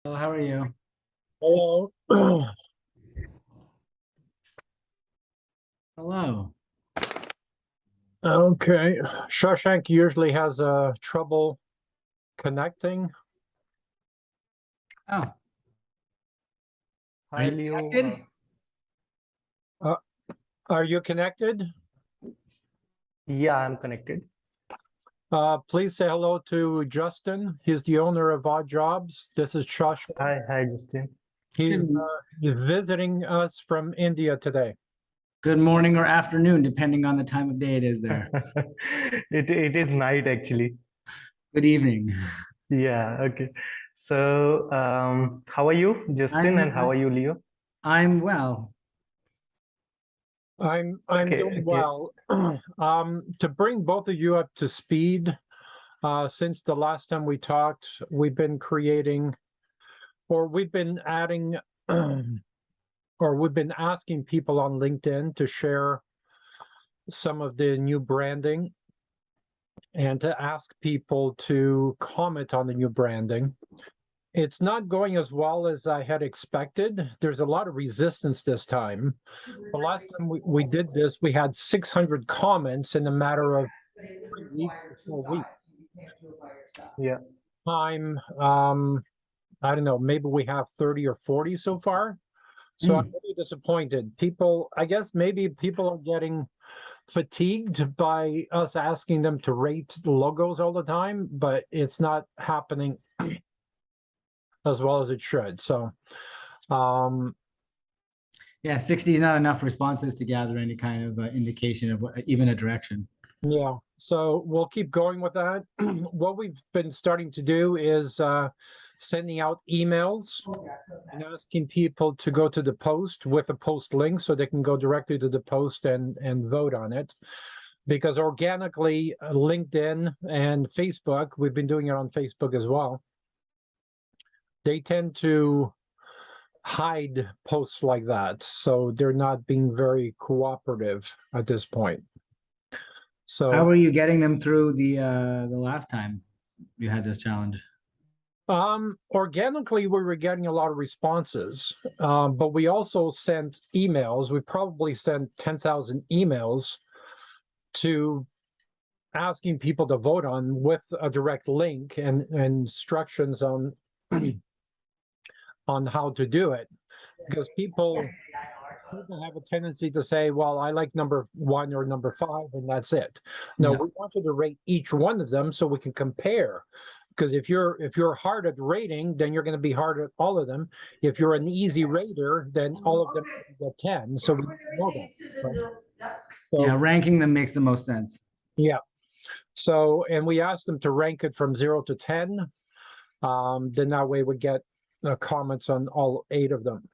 Well, how are you? Hello. Hello. Okay. Shawshank usually has trouble connecting. Oh, are Hi, you Leo. connected? Uh, are you connected? Yeah, I'm connected. Please say hello to Justin. He's the owner of Odd Jobs. This is Shawshank. Hi, Justin. He's, Good, he's visiting us from India today. good morning or afternoon, depending on the time of day it is there. It is night actually. Good evening. Yeah, okay. So, how are you, Justin, I'm and how are you, Leo? I'm well. I'm Okay, doing okay. well. To bring both of you up to speed, since the last time we talked, we've been creating, or we've been adding, or we've been asking people on LinkedIn to share some of the new branding and to ask people to comment on the new branding. It's not going as well as I had expected. There's a lot of resistance this time. The last time we did this, we had 600 comments in a matter of 3 weeks or 4 weeks. Yeah. Time, I don't know, maybe we have 30 or 40 so far. So I'm really disappointed. People, I guess maybe people are getting fatigued by us asking them to rate the logos all the time, but it's not happening as well as it should. So, Yeah, 60 is not enough responses to gather any kind of indication of even a direction. yeah, so we'll keep going with that. What we've been starting to do is sending out emails and asking people to go to the post with a post link so they can go directly to the post and vote on it. Because organically, LinkedIn and Facebook, we've been doing it on Facebook as well, they tend to hide posts like that. So they're not being very cooperative at this point. How So were you getting them through the last time you had this challenge? organically, we were getting a lot of responses, but we also sent emails. We probably sent 10,000 emails to asking people to vote on with a direct link and instructions on on how to do it, because people have a tendency to say, well, I like number 1 or number 5 and that's it. No, Yeah. we want you to rate each one of them so we can compare, because if you're hard at rating, then you're going to be hard at all of them. If you're an easy rater, then all of them get 10, so we know that, right? Yeah, So ranking them makes the most sense. yeah, so and we asked them to rank it from 0 to 10. Then that way we get comments on all 8 of them.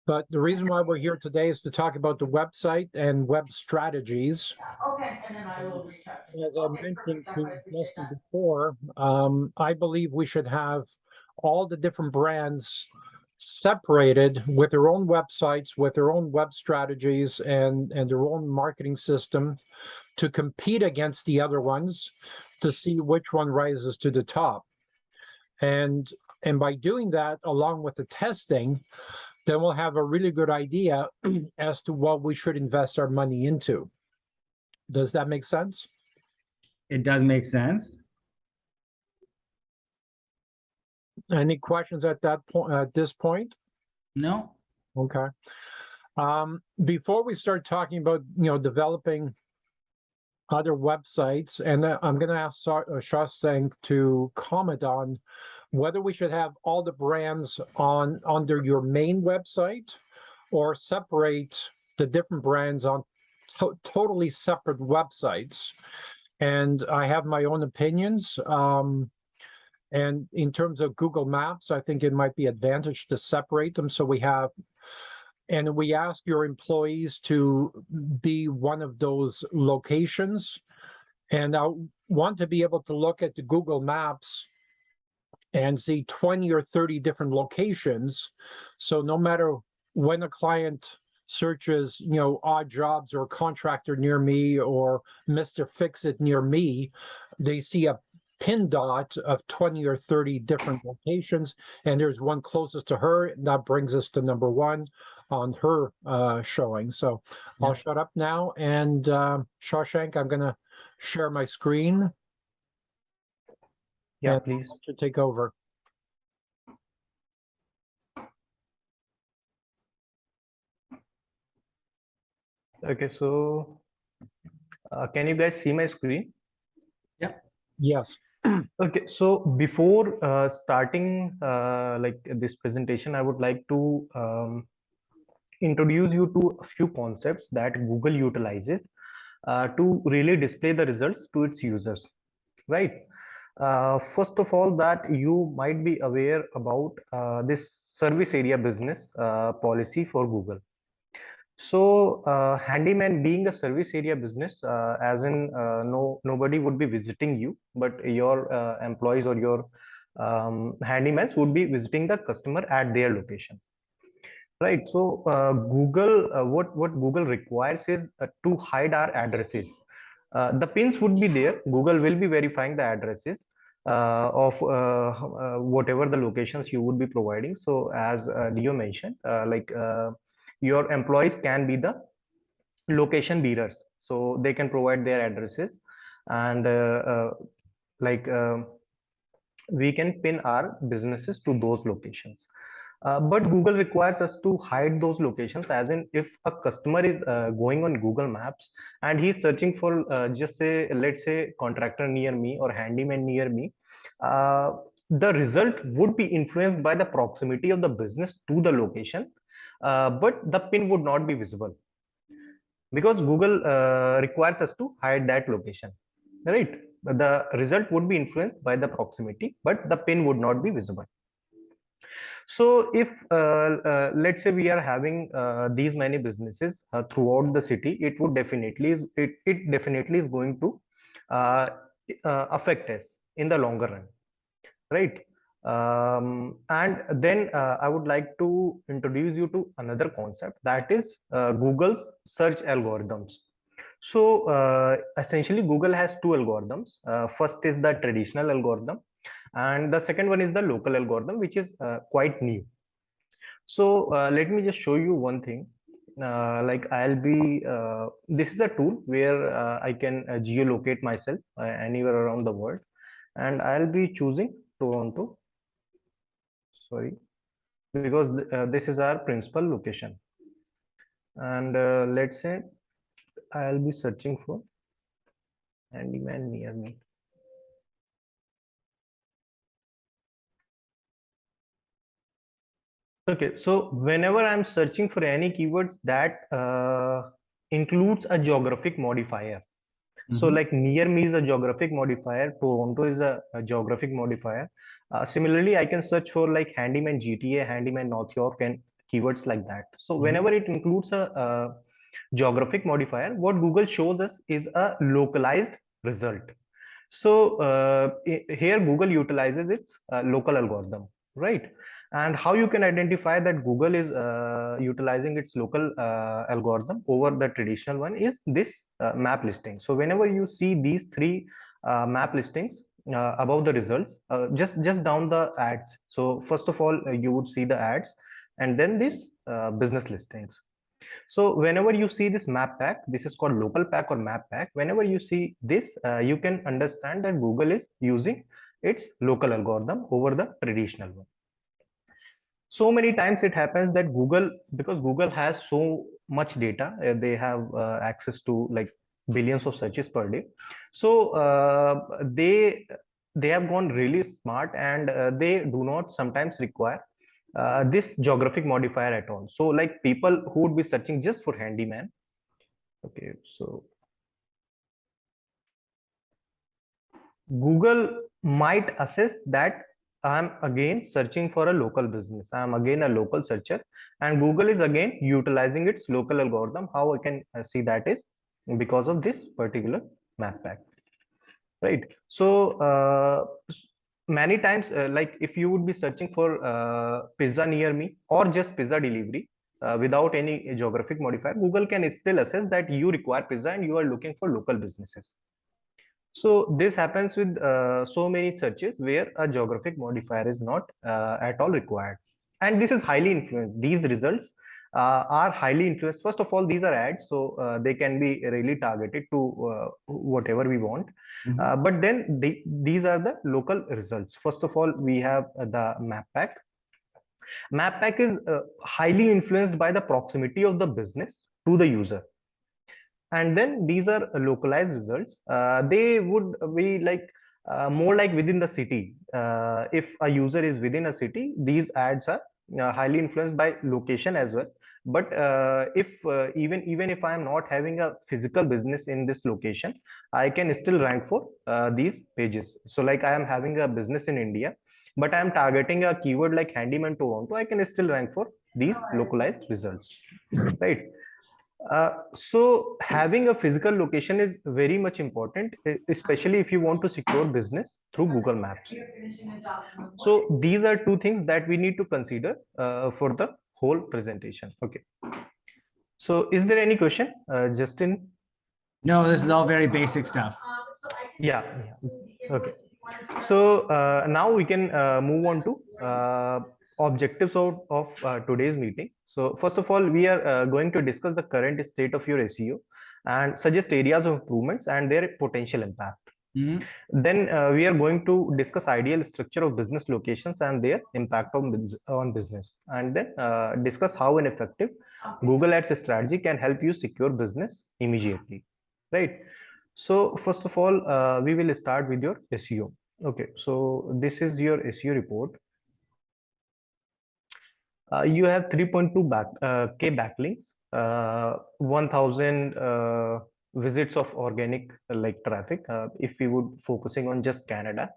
But the reason why we're here today is to talk about the website and web strategies. Okay, and then I will reach out to you. As I Okay, mentioned perfect. I to appreciate Justin that. before, I believe we should have all the different brands separated with their own websites, with their own web strategies and their own marketing system to compete against the other ones to see which one rises to the top. And by doing that, along with the testing, then we'll have a really good idea as to what we should invest our money into. Does that make sense? It does make sense. Any questions at that point, at this point? No? Okay. Before we start talking about, developing other websites, and I'm going to ask Shashank to comment on whether we should have all the brands on under your main website or separate the different brands on totally separate websites. And I have my own opinions. And in terms of Google Maps, I think it might be advantage to separate them. So we have, and we ask your employees to be one of those locations. And I want to be able to look at the Google Maps and see 20 or 30 different locations. So no matter when a client searches, odd jobs or contractor near me or Mr. Fix It near me, they see a pin dot of 20 or 30 different locations, and there's one closest to her, and that brings us to number one on her showing. So I'll shut up now, and Shawshank, I'm going to share my screen. Yeah, and please. I'll take over. Okay, so can you guys see my screen? Yes. Okay, so before starting like this presentation, I would like to introduce you to a few concepts that Google utilizes to really display the results to its users, right? First of all, that you might be aware about this service area business policy for Google. So handyman being a service area business, as in nobody would be visiting you, but your employees or your handymans would be visiting the customer at their location, right? So Google, what Google requires is to hide our addresses. The pins would be there. Google will be verifying the addresses of whatever the locations you would be providing. So as Leo mentioned, your employees can be the location bearers, so they can provide their addresses, and like we can pin our businesses to those locations. But Google requires us to hide those locations, as in if a customer is going on Google Maps and he's searching for just say, let's say, contractor near me or handyman near me, the result would be influenced by the proximity of the business to the location, but the pin would not be visible, because Google requires us to hide that location, right? The result would be influenced by the proximity, but the pin would not be visible. So if let's say we are having these many businesses throughout the city, it would definitely it definitely is going to uh, affect us in the longer run, right? And then I would like to introduce you to another concept, that is Google's search algorithms. So essentially Google has two algorithms. First is the traditional algorithm, and the second one is the local algorithm, which is quite new. So let me just show you one thing. Like I'll be this is a tool where I can geolocate myself anywhere around the world, and I'll be choosing Toronto, sorry, because this is our principal location. And let's say I'll be searching for handyman near me. Okay, so whenever I'm searching for any keywords that includes a geographic modifier, so like near me is a geographic modifier, Toronto is a geographic modifier. Similarly, I can search for like handyman GTA, handyman North York, and keywords like that. So whenever it includes a geographic modifier, what Google shows us is a localized result. So here Google utilizes its local algorithm, right? And how you can identify that Google is utilizing its local algorithm over the traditional one is this map listing. So whenever you see these three map listings above the results, just down the ads. So first of all, you would see the ads, and then this business listings. So whenever you see this map pack, this is called local pack or map pack. Whenever you see this, you can understand that Google is using its local algorithm over the traditional one. So many times it happens that Google, because Google has so much data, they have access to like billions of searches per day. So they have gone really smart, and they do not sometimes require this geographic modifier at all. So like people who would be searching just for handyman. Okay, so Google might assess that I'm again searching for a local business. I'm again a local searcher, and Google is again utilizing its local algorithm. How I can see that is because of this particular map pack, right? So many times, like if you would be searching for pizza near me or just pizza delivery without any geographic modifier, Google can still assess that you require pizza and you are looking for local businesses. So this happens with so many searches where a geographic modifier is not at all required. And this is highly influenced. These results are highly influenced. First of all, these are ads, so they can be really targeted to whatever we want. But then these are the local results. First of all, we have the map pack. Map pack is highly influenced by the proximity of the business to the user, and then these are localized results. They would be like more like within the city. If a user is within a city, these ads are highly influenced by location as well. But if even if I am not having a physical business in this location, I can still rank for these pages. So like I am having a business in India, but I am targeting a keyword like handyman Toronto, I can still rank for these localized results, right? So having a physical location is very much important, especially if you want to secure business through Google Maps. So these are two things that we need to consider for the whole presentation. Okay. So is there any question, Justin? No, this is all very basic stuff. Yeah. Okay. So now we can move on to objectives of today's meeting. So first of all, we are going to discuss the current state of your SEO and suggest areas of improvements and their potential impact. Then we are going to discuss ideal structure of business locations and their impact on business, and then discuss how an effective Google Ads strategy can help you secure business immediately, right? So first of all, we will start with your SEO. Okay, so this is your SEO report. You have 3.2 K backlinks, 1000 visits of organic like traffic. If we would focusing on just Canada,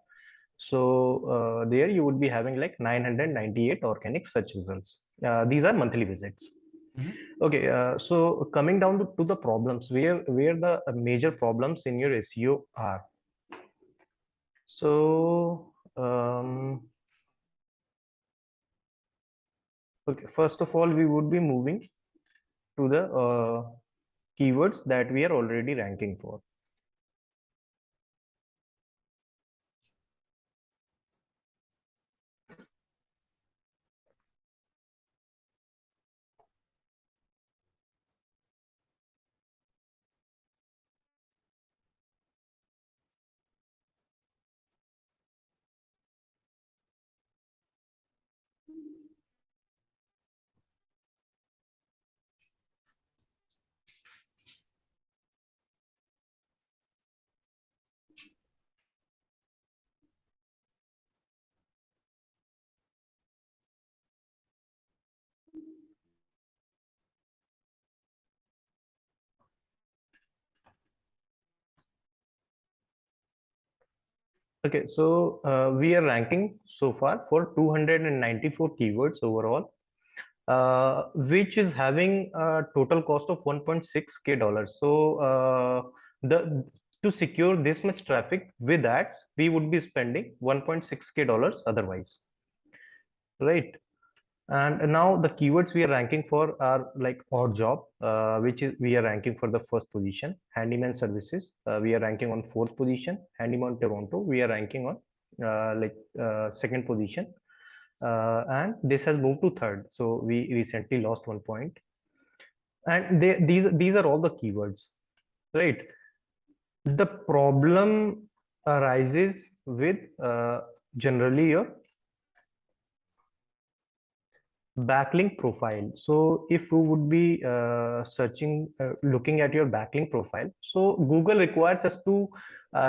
so there you would be having like 998 organic search results. These are monthly visits. Okay, so coming down to the problems, where the major problems in your SEO are. So okay, first of all, we would be moving to the keywords that we are already ranking for. Okay, so we are ranking so far for 294 keywords overall, which is having a total cost of 1.6K dollars. So the to secure this much traffic with ads, we would be spending 1.6K dollars otherwise, right? And now the keywords we are ranking for are like odd job, which is we are ranking for the first position. Handyman services, we are ranking on fourth position. Handyman Toronto, we are ranking on second position. And this has moved to third. So we recently lost 1 point. And these are all the keywords, right? The problem arises with generally your backlink profile. So if you would be looking at your backlink profile, so Google requires us to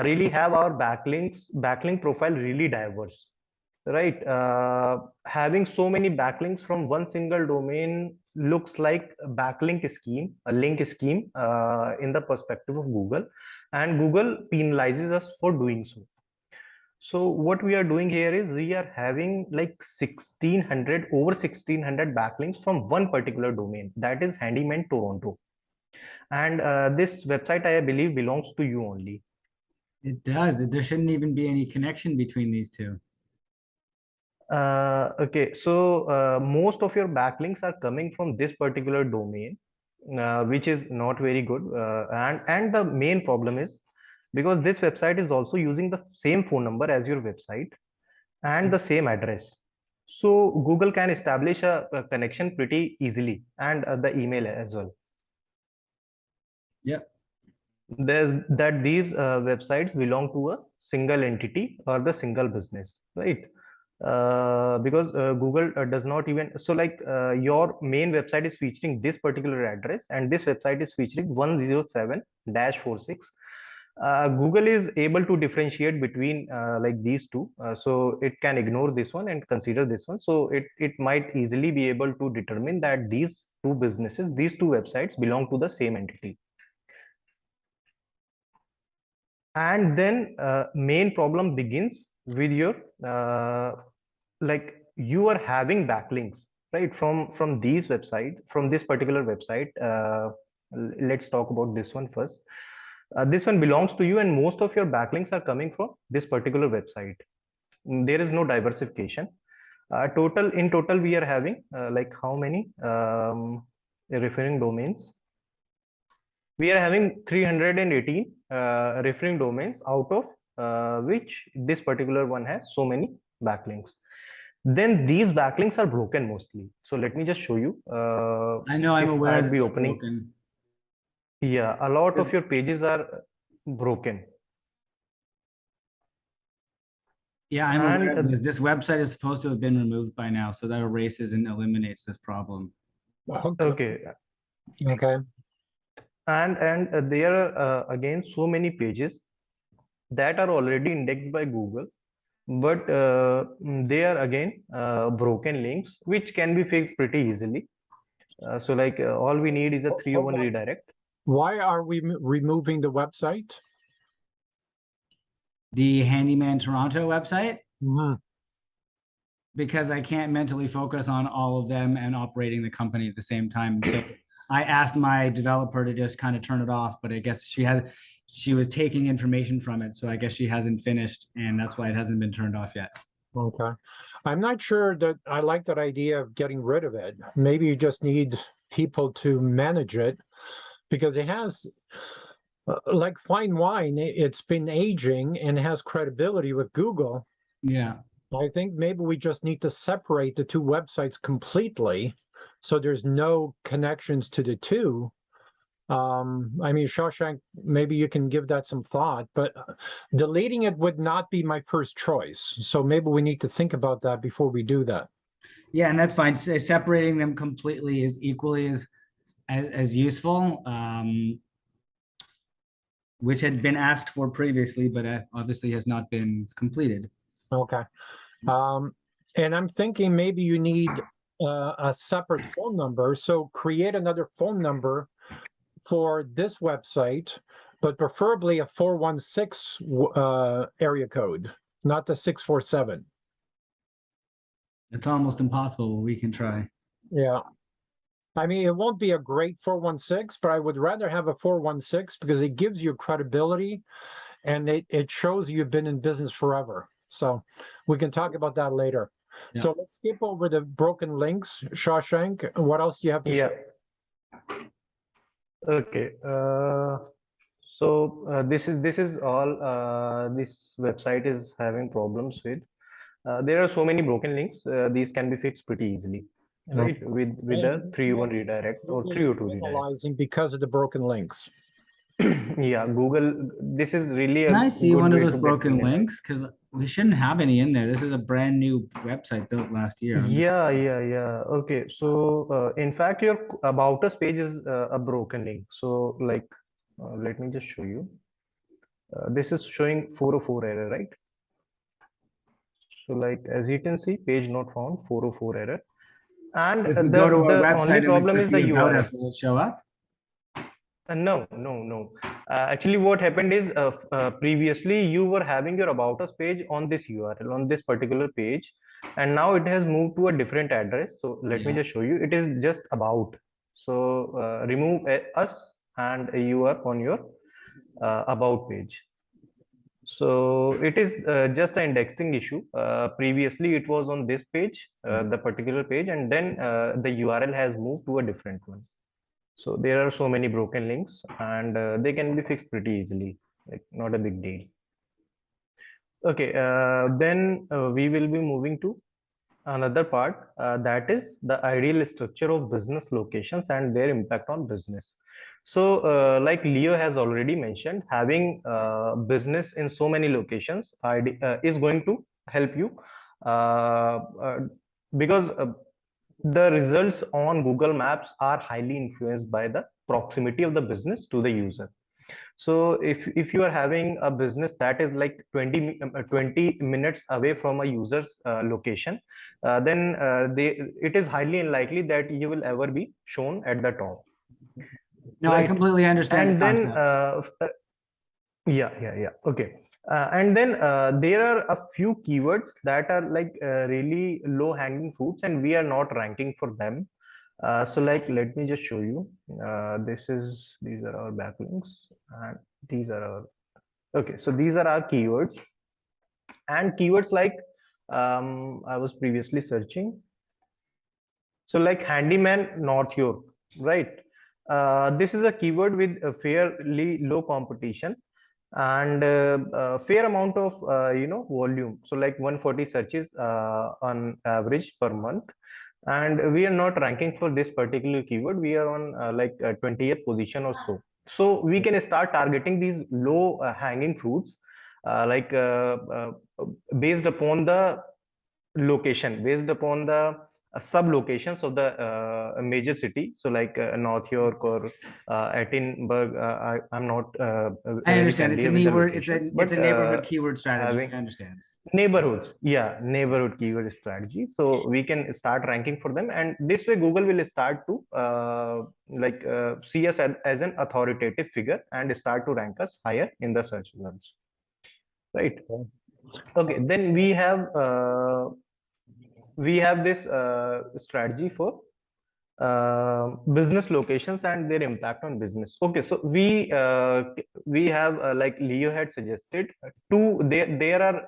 really have our backlink profile really diverse, right? Having so many backlinks from one single domain looks like a link scheme in the perspective of Google, and Google penalizes us for doing so. So what we are doing here is we are having like 1600 backlinks from one particular domain, that is Handyman Toronto. And this website, I believe, belongs to you only. It does. There shouldn't even be any connection between these two. Okay, so most of your backlinks are coming from this particular domain, which is not very good. And the main problem is because this website is also using the same phone number as your website and the same address. So Google can establish a connection pretty easily, and the email as well. Yep. There's that these websites belong to a single entity or the single business, right? Because Google does not even, so like your main website is featuring this particular address and this website is featuring 107-46. Google is able to differentiate between like these two, so it can ignore this one and consider this one. So it might easily be able to determine that these two businesses, these two websites belong to the same entity. And then main problem begins with your like you are having backlinks, right, from these websites, from this particular website. Let's talk about this one first. This one belongs to you and most of your backlinks are coming from this particular website. There is no diversification. In total we are having like how many referring domains? We are having 318 referring domains, out of which this particular one has so many backlinks. Then these backlinks are broken mostly. So let me just show you. I know, I'm if aware I'd that be they're opening. broken. Yeah, a lot of Is- your pages are broken. Yeah, I'm aware of And this. This website is supposed to have been removed by now, so that erases and eliminates this problem. okay, Okay. and there are again so many pages that are already indexed by Google, but they are again broken links which can be fixed pretty easily. So like all we need is a 301 redirect. Why are we removing the website? The Handyman Toronto website, Mhm. because I can't mentally focus on all of them and operating the company at the same time. So I asked my developer to just kind of turn it off, but I guess she was taking information from it. So I guess she hasn't finished, and that's why it hasn't been turned off yet. Okay. I'm not sure that I like that idea of getting rid of it. Maybe you just need people to manage it because it has, like fine wine, it's been aging and has credibility with Google. Yeah. I think maybe we just need to separate the two websites completely so there's no connections to the two. I mean, Shawshank, maybe you can give that some thought, but deleting it would not be my first choice. So maybe we need to think about that before we do that. Yeah, and that's fine. Separating them completely is equally as useful, which had been asked for previously, but obviously has not been completed. Okay. And I'm thinking maybe you need a separate phone number. So create another phone number for this website, but preferably a 416 area code, not the 647. It's almost impossible, but we can try. Yeah. I mean, it won't be a great 416, but I would rather have a 416 because it gives you credibility and it shows you've been in business forever. So we can talk about that later. Yeah. So let's skip over the broken links. Shawshank, what else do you have to Yeah. share? Okay. So this is all this website is having problems with. There are so many broken links. These can be fixed pretty easily, right? With a 301 redirect or 302 redirect. Analyzing because of the broken links. Yeah, Google. This is really Can a I see good one of way those to get broken penalized. links? Because we shouldn't have any in there. This is a brand new website built last year. Yeah. Okay. So in fact, your about us page is a broken link. So like, let me just show you. This is showing 404 error, right? So like, as you can see, page not found, 404 error. And If we go to our the only website and we problem click is the the About URL. Us, will it show up? No. Actually, what happened is previously you were having your about us page on this URL, on this particular page, and now it has moved to a different address. So let me Yeah. just show you. It is just about. So remove us and you are on your about page. So it is just an indexing issue. Previously, it was on this page, the particular page, and then the URL has moved to a different one. So there are so many broken links and they can be fixed pretty easily. like not a big deal. Okay, then we will be moving to another part, that is the ideal structure of business locations and their impact on business. So like Leo has already mentioned, having business in so many locations is going to help you, uh, uh, because the results on Google Maps are highly influenced by the proximity of the business to the user. So if you are having a business that is like 20 minutes away from a user's location, then it is highly unlikely that you will ever be shown at the top. No, I Right. completely understand the And then concept. yeah. Okay. And then there are a few keywords that are like really low hanging fruits, and we are not ranking for them. So like, let me just show you. These are our backlinks, and these are our, okay. So these are our keywords, and keywords like, I was previously searching. So like handyman North York, right? This is a keyword with a fairly low competition and fair amount of volume. So like 140 searches on average per month, and we are not ranking for this particular keyword. We are on like 20th position or so. So we can start targeting these low hanging fruits, like based upon the location, based upon the sub locations of the major city. So like North York or Edinburgh. I'm not I very understand. It's a familiar with the neighbor. locations, It's but a neighborhood keyword strategy. having I understand. neighborhoods, yeah, neighborhood keyword strategy. So we can start ranking for them, and this way Google will start to see us as an authoritative figure and start to rank us higher in the search results, right? Okay, then we have this strategy for business locations and their impact on business. Okay, so we have like Leo had suggested, there are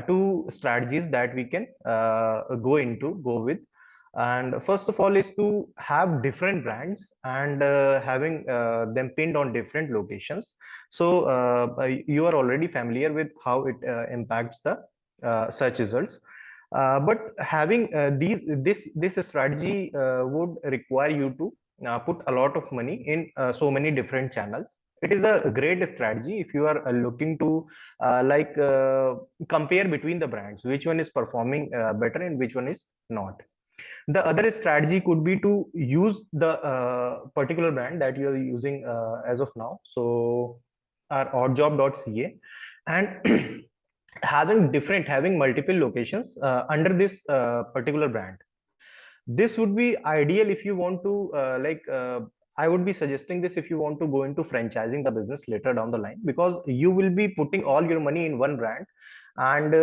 two strategies that we can go with. And first of all is to have different brands and having them pinned on different locations. So you are already familiar with how it impacts the search results. But having this strategy would require you to put a lot of money in so many different channels. It is a great strategy if you are looking to compare between the brands, which one is performing better and which one is not. The other strategy could be to use the particular brand that you are using as of now. So our oddjob.ca, and having multiple locations under this particular brand. This would be ideal if you want to I would be suggesting this if you want to go into franchising the business later down the line, because you will be putting all your money in one brand, and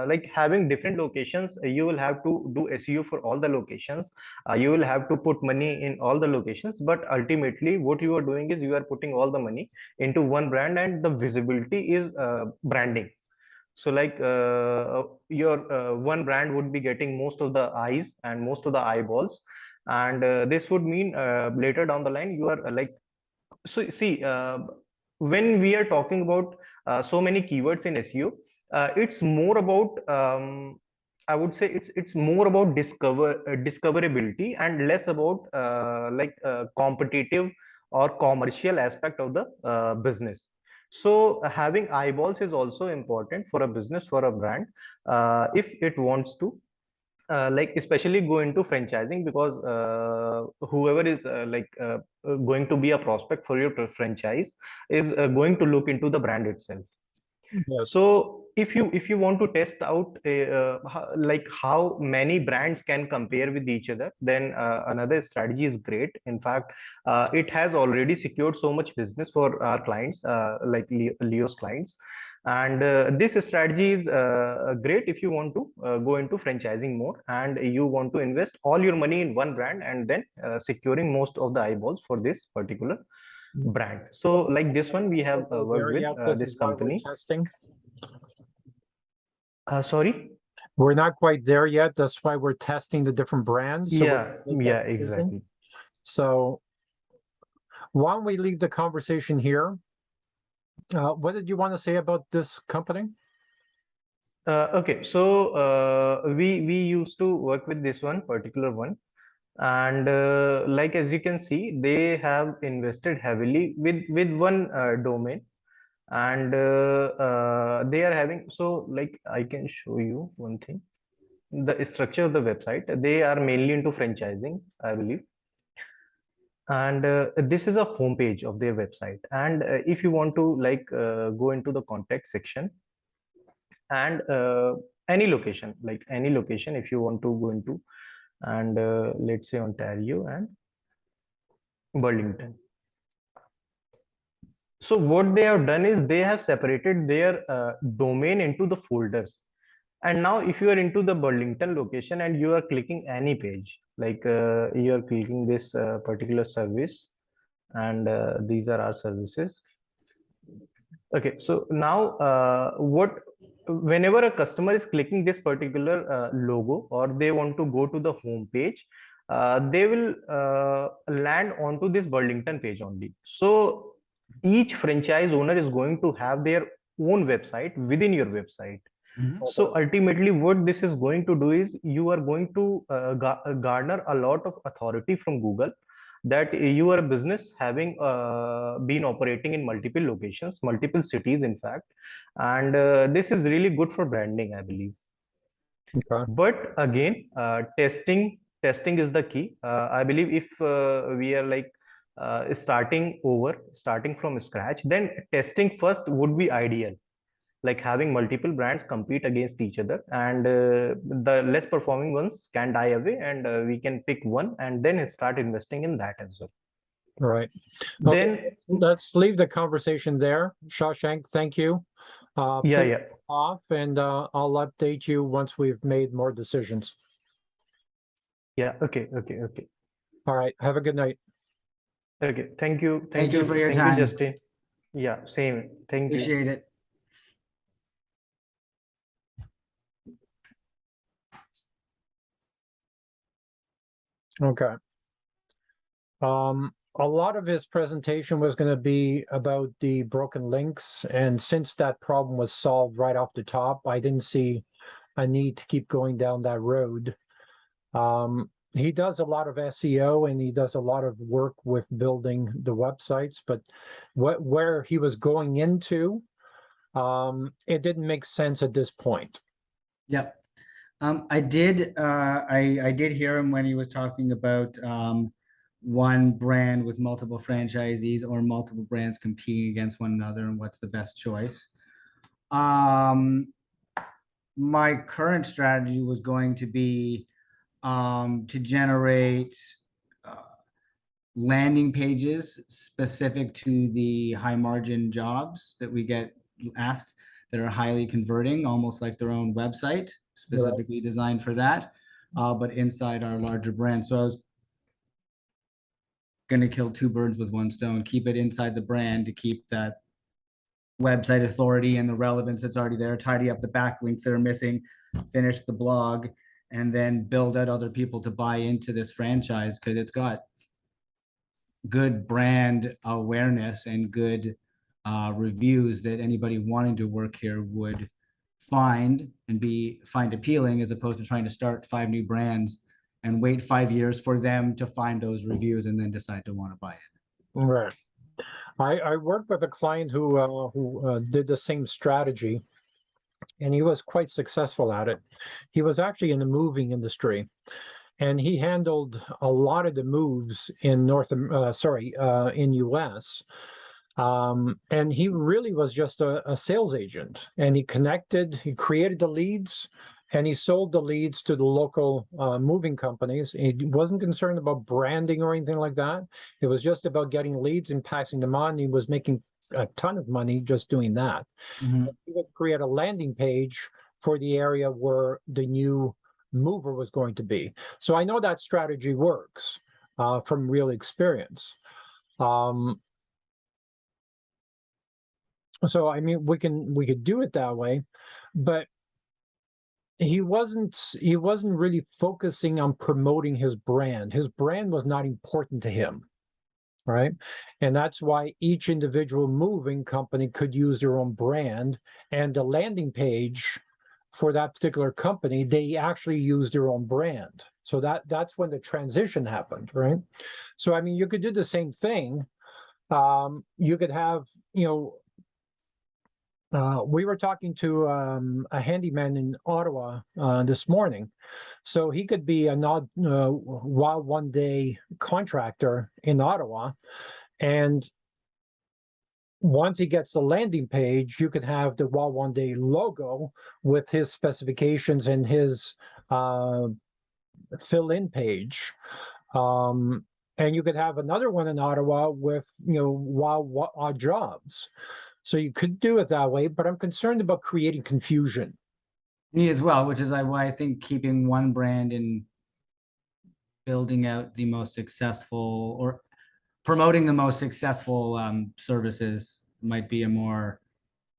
like having different locations, you will have to do SEO for all the locations. You will have to put money in all the locations, but ultimately what you are doing is you are putting all the money into one brand, and the visibility is branding. So like your one brand would be getting most of the eyes and most of the eyeballs, and this would mean later down the line you are so see, when we are talking about so many keywords in SEO, it's more about I would say it's more about discoverability and less about competitive or commercial aspect of the business. So having eyeballs is also important for a business, for a brand, if it wants to especially go into franchising, because whoever is going to be a prospect for your franchise is going to look into the brand itself. Yes. So if you want to test out like how many brands can compare with each other, then another strategy is great. In fact, it has already secured so much business for our clients, like Leo's clients. And this strategy is great if you want to go into franchising more and you want to invest all your money in one brand and then securing most of the eyeballs for this particular brand. So like this one, we have worked with this company. Testing. Sorry? We're not quite there yet. That's why we're testing the different brands. So Yeah, exactly. So why don't we leave the conversation here? What did you want to say about this company? Okay, so we used to work with this one particular one, and like as you can see, they have invested heavily with one domain, and they are having, so like I can show you one thing, the structure of the website. They are mainly into franchising, I believe, and this is a homepage of their website. And if you want to like go into the contact section, and any location, like any location, if you want to go into, and let's say Ontario and Burlington. So what they have done is they have separated their domain into the folders. And now if you are into the Burlington location and you are clicking any page, like you are clicking this particular service, and these are our services. Okay, so now whenever a customer is clicking this particular logo, or they want to go to the home page, they will land onto this Burlington page only. So each franchise owner is going to have their own website within your website. So ultimately what this is going to do is you are going to garner a lot of authority from Google, that you are a business having been operating in multiple locations, multiple cities, in fact, and this is really good for branding, I believe. Okay. But again, testing is the key. I believe if we are like starting from scratch, then testing first would be ideal, like having multiple brands compete against each other, and the less performing ones can die away, and we can pick one and then start investing in that as well. All right. Okay. Then Let's leave the conversation there. Shashank, thank you. yeah, Please yeah, off, and I'll update you once we've made more decisions. yeah. Okay. All right. Have a good night. Okay. Thank you. Thank you for your Thank you, time. Justin. Yeah, same. Thank you. Appreciate it. Okay. A lot of his presentation was going to be about the broken links, and since that problem was solved right off the top, I didn't see a need to keep going down that road. He does a lot of SEO and he does a lot of work with building the websites, but where he was going into, it didn't make sense at this point. Yep. I did hear him when he was talking about one brand with multiple franchisees or multiple brands competing against one another and what's the best choice. My current strategy was going to be to generate landing pages specific to the high margin jobs that we get asked, that are highly converting, almost like their own website, specifically designed for that, but inside our larger brand. So I was going to kill two birds with one stone, keep it inside the brand to keep that website authority and the relevance that's already there, tidy up the backlinks that are missing, finish the blog, and then build out other people to buy into this franchise, because it's got good brand awareness and good reviews that anybody wanting to work here would find appealing, as opposed to trying to start 5 new brands and wait 5 years for them to find those reviews and then decide to want to buy it. Right. I worked with a client who did the same strategy, and he was quite successful at it. He was actually in the moving industry, and he handled a lot of the moves in in US. And he really was just a sales agent, and he created the leads, and he sold the leads to the local moving companies. He wasn't concerned about branding or anything like that. It was just about getting leads and passing them on. He was making a ton of money just doing that. Mm-hmm. He would create a landing page for the area where the new mover was going to be. So I know that strategy works from real experience. So I mean, we could do it that way, but he wasn't really focusing on promoting his brand. His brand was not important to him. right? And that's why each individual moving company could use their own brand, and the landing page for that particular company, they actually use their own brand. So that's when the transition happened, right? So I mean, you could do the same thing. You could have, we were talking to a handyman in Ottawa this morning. So he could be a wild one-day contractor in Ottawa. And once he gets the landing page, you could have the Wild One Day logo with his specifications and his fill-in page. And you could have another one in Ottawa with, Wild Odd Jobs. So you could do it that way, but I'm concerned about creating confusion. Me as well, which is why I think keeping one brand and building out the most successful or promoting the most successful services might be a more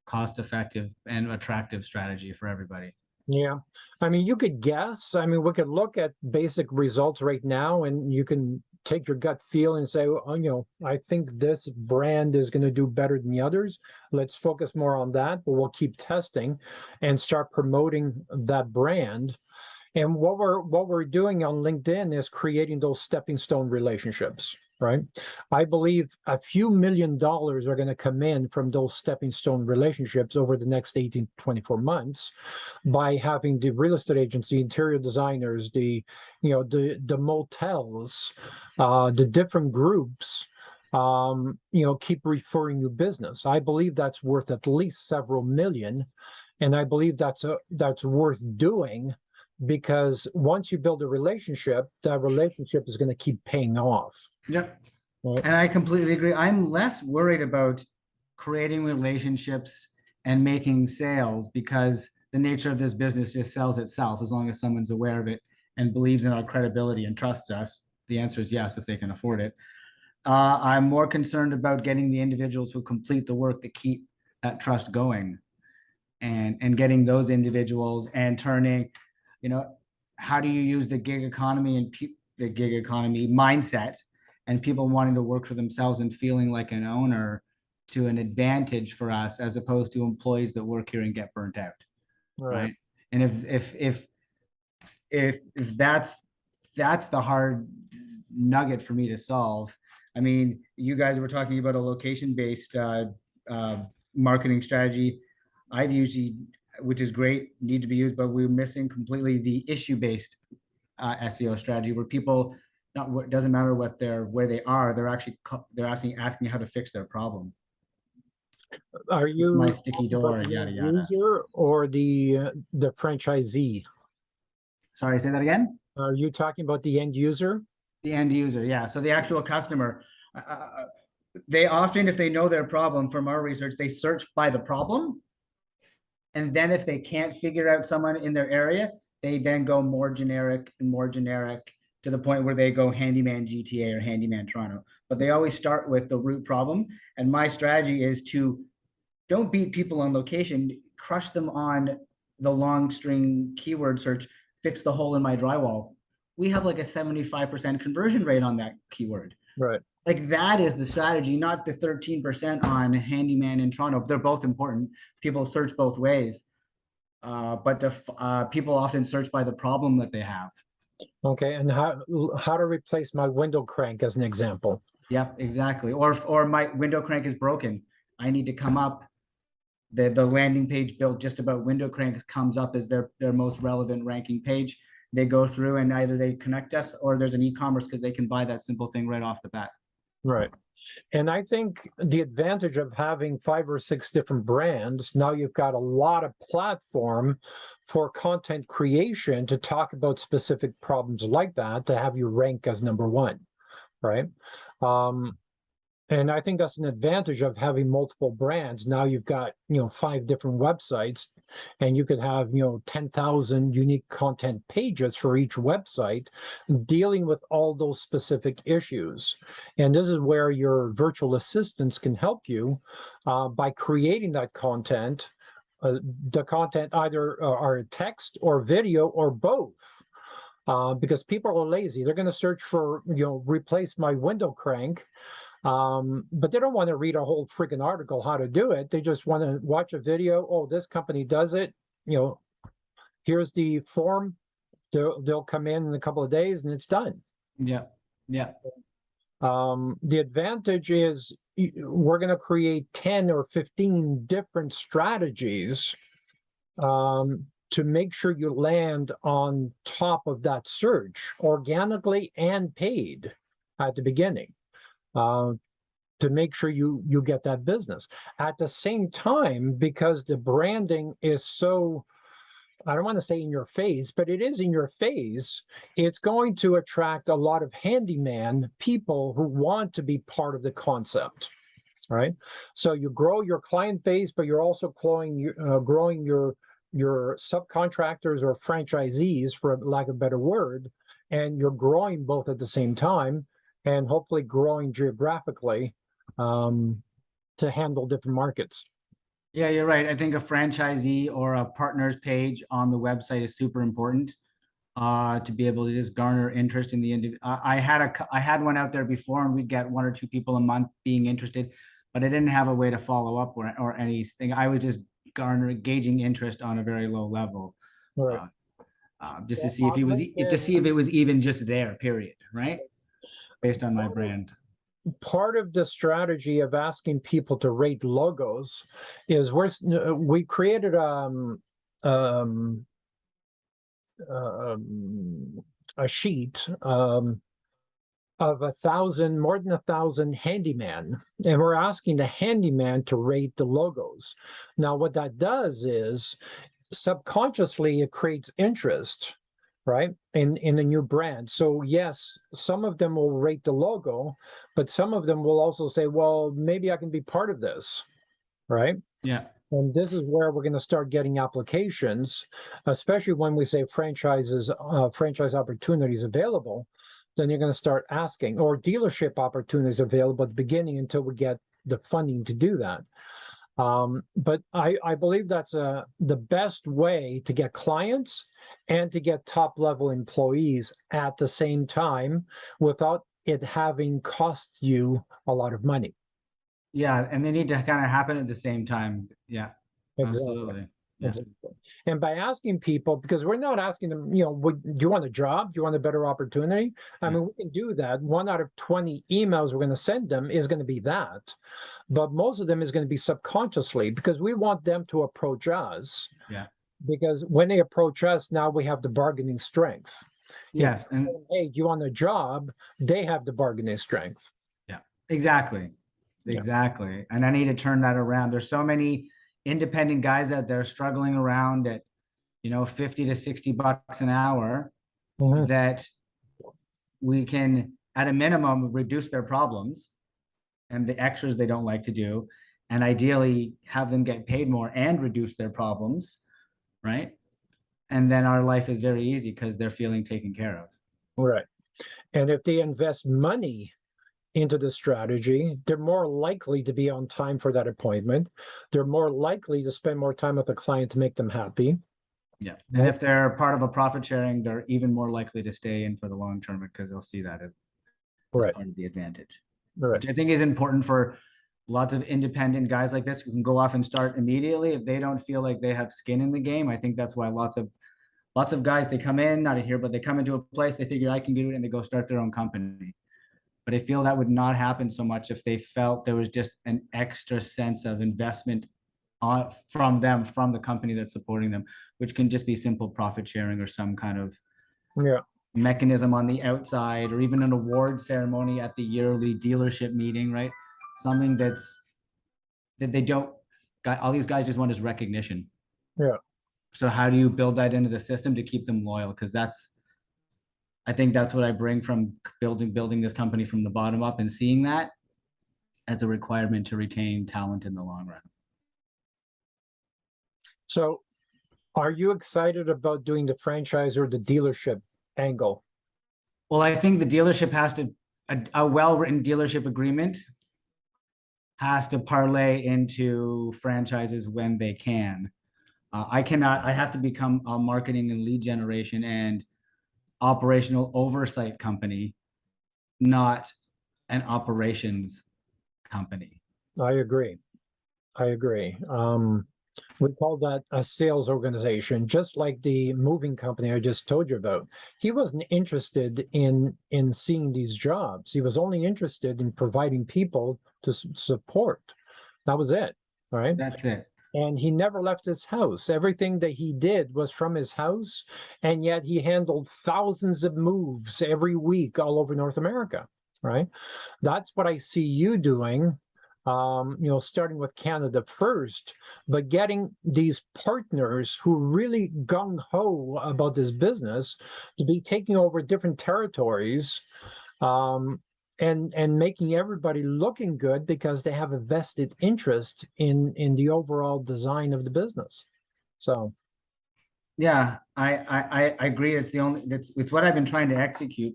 cost-effective and attractive strategy for everybody. Yeah. I mean, you could guess. I mean, we could look at basic results right now, and you can take your gut feel and say, oh, I think this brand is going to do better than the others. Let's focus more on that, but we'll keep testing and start promoting that brand. And what we're doing on LinkedIn is creating those stepping stone relationships, right? I believe a few $1 million are going to come in from those stepping stone relationships over the next 18 to 24 months by having the real estate agency, interior designers, the motels, the different groups, keep referring you business. I believe that's worth at least several million. And I believe that's worth doing, because once you build a relationship, that relationship is going to keep paying off. Yep. Right. And I completely agree. I'm less worried about creating relationships and making sales, because the nature of this business just sells itself as long as someone's aware of it and believes in our credibility and trusts us. The answer is yes, if they can afford it. I'm more concerned about getting the individuals who complete the work to keep that trust going, and getting those individuals and turning, how do you use the gig economy and the gig economy mindset and people wanting to work for themselves and feeling like an owner to an advantage for us, as opposed to employees that work here and get burnt out. Right. And if that's the hard nugget for me to solve. I mean, you guys were talking about a location-based marketing strategy. I've usually, which is great, need to be used, but we're missing completely the issue-based SEO strategy, where people, doesn't matter where they are, they're asking how to fix their problem. Are you It's my sticky door, yada yada. User or the franchisee? Sorry, say that again. Are you talking about the end user? The end user, yeah. So the actual customer. They often, if they know their problem from our research, they search by the problem. And then if they can't figure out someone in their area, they then go more generic and more generic, to the point where they go handyman GTA or handyman Toronto. But they always start with the root problem. And my strategy is to don't beat people on location, crush them on the long string keyword search, fix the hole in my drywall. We have like a 75% conversion rate on that keyword. Right. Like, that is the strategy, not the 13% on handyman in Toronto. They're both important. People search both ways. But people often search by the problem that they have. Okay. And how to replace my window crank as an example. Yep, exactly. Or my window crank is broken. I need to come up. The landing page built just about window cranks comes up as their most relevant ranking page. They go through and either they connect us, or there's an e-commerce, because they can buy that simple thing right off the bat. Right. And I think the advantage of having 5 or 6 different brands, now you've got a lot of platform for content creation to talk about specific problems like that, to have you rank as number 1, right? And I think that's an advantage of having multiple brands. Now you've got, 5 different websites, and you could have, 10,000 unique content pages for each website dealing with all those specific issues. And this is where your virtual assistants can help you by creating that content. The content either are text or video or both. Because people are lazy. They're going to search for, replace my window crank. But they don't want to read a whole freaking article how to do it. They just want to watch a video. Oh, this company does it. Here's the form. They'll come in a couple of days and it's done. Yeah. Yeah. The advantage is we're going to create 10 or 15 different strategies to make sure you land on top of that search organically and paid at the beginning to make sure you get that business. At the same time, because the branding is so, I don't want to say in your face, but it is in your face, it's going to attract a lot of handyman people who want to be part of the concept, right? So you grow your client base, but you're also growing your subcontractors or franchisees, for lack of a better word, and you're growing both at the same time and hopefully growing geographically to handle different markets. Yeah, you're right. I think a franchisee or a partners page on the website is super important to be able to just garner interest in the individual. I had one out there before, and we'd get 1 or 2 people a month being interested, but I didn't have a way to follow up or anything. I was just gauging interest on a very low level, Right. just to see if it was even just there. Period. Right, based on my brand. Part of the strategy of asking people to rate logos is we created a sheet of more than 1,000 handyman, and we're asking the handyman to rate the logos. Now, what that does is subconsciously it creates interest, right, in the new brand. So yes, some of them will rate the logo, but some of them will also say, well, maybe I can be part of this, right? Yeah. And this is where we're going to start getting applications, especially when we say franchise opportunities available. Then you're going to start asking, or dealership opportunities available at the beginning until we get the funding to do that. But I believe that's the best way to get clients and to get top level employees at the same time without it having cost you a lot of money. Yeah, and they need to kind of happen at the same time. Yeah, Exactly. absolutely. Yeah. Exactly. And by asking people, because we're not asking them, do you want a job? Do you want a better opportunity? I mean, we can do that. 1 out of 20 emails we're going to send them is going to be that. But most of them is going to be subconsciously because we want them to approach us. Yeah. Because when they approach us, now we have the bargaining strength. Yes. And hey, do you want a job? They have the bargaining strength. Yeah, exactly. Exactly. And I need to turn that around. There's so many independent guys out there struggling around at, 50 to 60 bucks an hour that we can, at a minimum, reduce their problems and the extras they don't like to do, and ideally have them get paid more and reduce their problems, right? And then our life is very easy because they're feeling taken care of. Right. And if they invest money into the strategy, they're more likely to be on time for that appointment. They're more likely to spend more time with the client to make them happy. Yeah. And if they're part of a profit sharing, they're even more likely to stay in for the long term because they'll see that as part of the advantage. Right. Which I think is important for lots of independent guys like this who can go off and start immediately if they don't feel like they have skin in the game. I think that's why lots of guys, they come in, not here, but they come into a place, they figure I can do it, and they go start their own company. But I feel that would not happen so much if they felt there was just an extra sense of investment from the company that's supporting them, which can just be simple profit sharing or some kind of mechanism on the outside, or even an award ceremony at the yearly dealership meeting, right? Something that all these guys just want is recognition. Yeah. So how do you build that into the system to keep them loyal? Because I think that's what I bring from building this company from the bottom up, and seeing that as a requirement to retain talent in the long run. So are you excited about doing the franchise or the dealership angle? Well, I think the dealership has to, a well-written dealership agreement has to parlay into franchises when they can. I have to become a marketing and lead generation and operational oversight company, not an operations company. I agree. I agree. We call that a sales organization, just like the moving company I just told you about. He wasn't interested in seeing these jobs. He was only interested in providing people to support. That was it, right? That's it. And he never left his house. Everything that he did was from his house, and yet he handled thousands of moves every week all over North America, right? That's what I see you doing, starting with Canada first, but getting these partners who really gung-ho about this business to be taking over different territories, and making everybody looking good because they have a vested interest in the overall design of the business. So Yeah, I agree. It's what I've been trying to execute.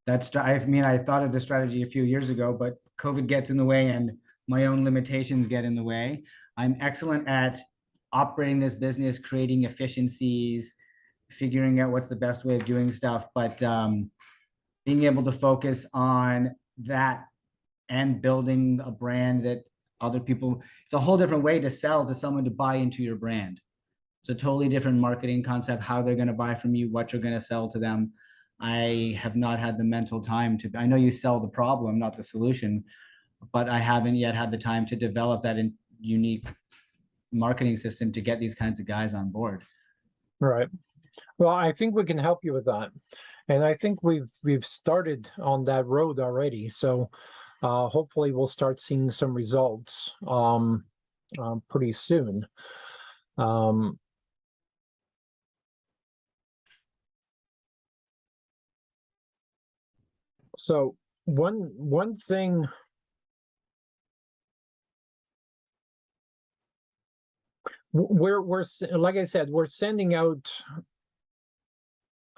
I thought of the strategy a few years ago, but COVID gets in the way and my own limitations get in the way. I'm excellent at operating this business, creating efficiencies, figuring out what's the best way of doing stuff, but being able to focus on that and building a brand that other people, it's a whole different way to sell to someone to buy into your brand. It's a totally different marketing concept, how they're going to buy from you, what you're going to sell to them. I have not had the mental time I know you sell the problem, not the solution, but I haven't yet had the time to develop that unique marketing system to get these kinds of guys on board. right. Well, I think we can help you with that. And I think we've started on that road already. So hopefully we'll start seeing some results pretty soon. So one thing, we're like I said, we're sending out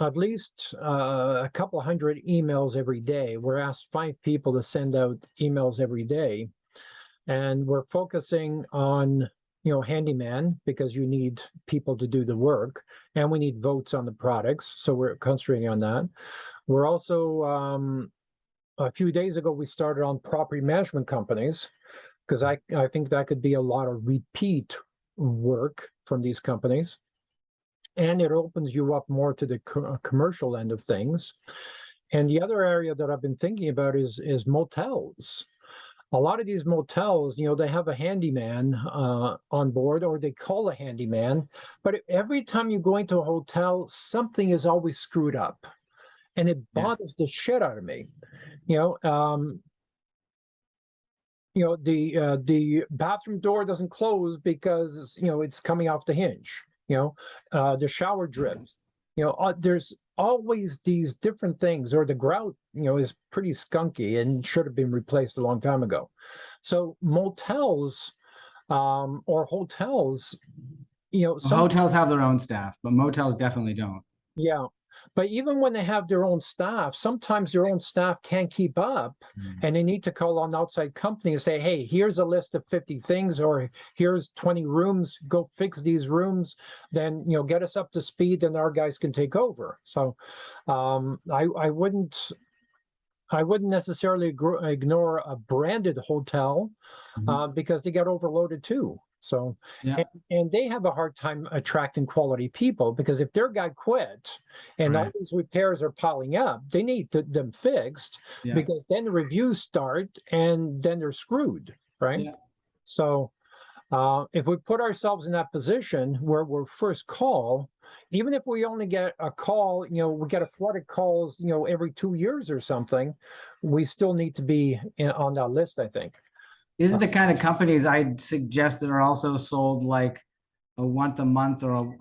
at least a couple hundred emails every day. We're asked 5 people to send out emails every day, and we're focusing on handyman, because you need people to do the work, and we need votes on the products, so we're concentrating on that. We're also a few days ago we started on property management companies, because I think that could be a lot of repeat work from these companies, and it opens you up more to the commercial end of things. And the other area that I've been thinking about is motels. A lot of these motels, they have a handyman on board, or they call a handyman, but every time you go into a hotel, something is always screwed up, and it bothers the shit out of me. The bathroom door doesn't close because it's coming off the hinge. The shower drips. There's always these different things, or the grout is pretty skunky and should have been replaced a long time ago. So motels or hotels, Hotels have their own staff, but motels definitely don't. Yeah. But even when they have their own staff, sometimes their own staff can't keep up, and they need to call on outside companies and say, hey, here's a list of 50 things, or here's 20 rooms, go fix these rooms, then, get us up to speed, and our guys can take over. So I wouldn't necessarily ignore a branded hotel because they get overloaded too. So, and they have a hard time attracting quality people, because if their guy quit and all these repairs are piling up, they need them fixed, because then the reviews start and then they're screwed, right? Yeah. So if we put ourselves in that position where we're first call, even if we only get a call, we get a flood of calls, every 2 years or something, we still need to be on that list, I think. These are the kind of companies I'd suggest that are also sold like a once a month, or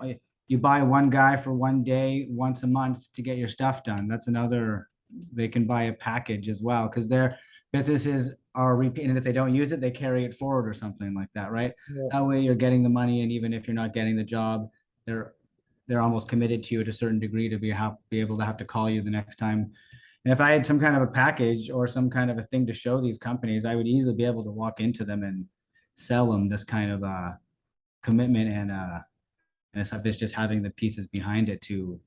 you buy one guy for one day once a month to get your stuff done. That's another. They can buy a package as well, because their businesses are repeating. If they don't use it, they carry it forward or something like that, right? Yeah. That way you're getting the money, and even if you're not getting the job, they're almost committed to you at a certain degree to be able to have to call you the next time. And if I had some kind of a package or some kind of a thing to show these companies, I would easily be able to walk into them and sell them this kind of commitment, and it's just having the pieces behind it to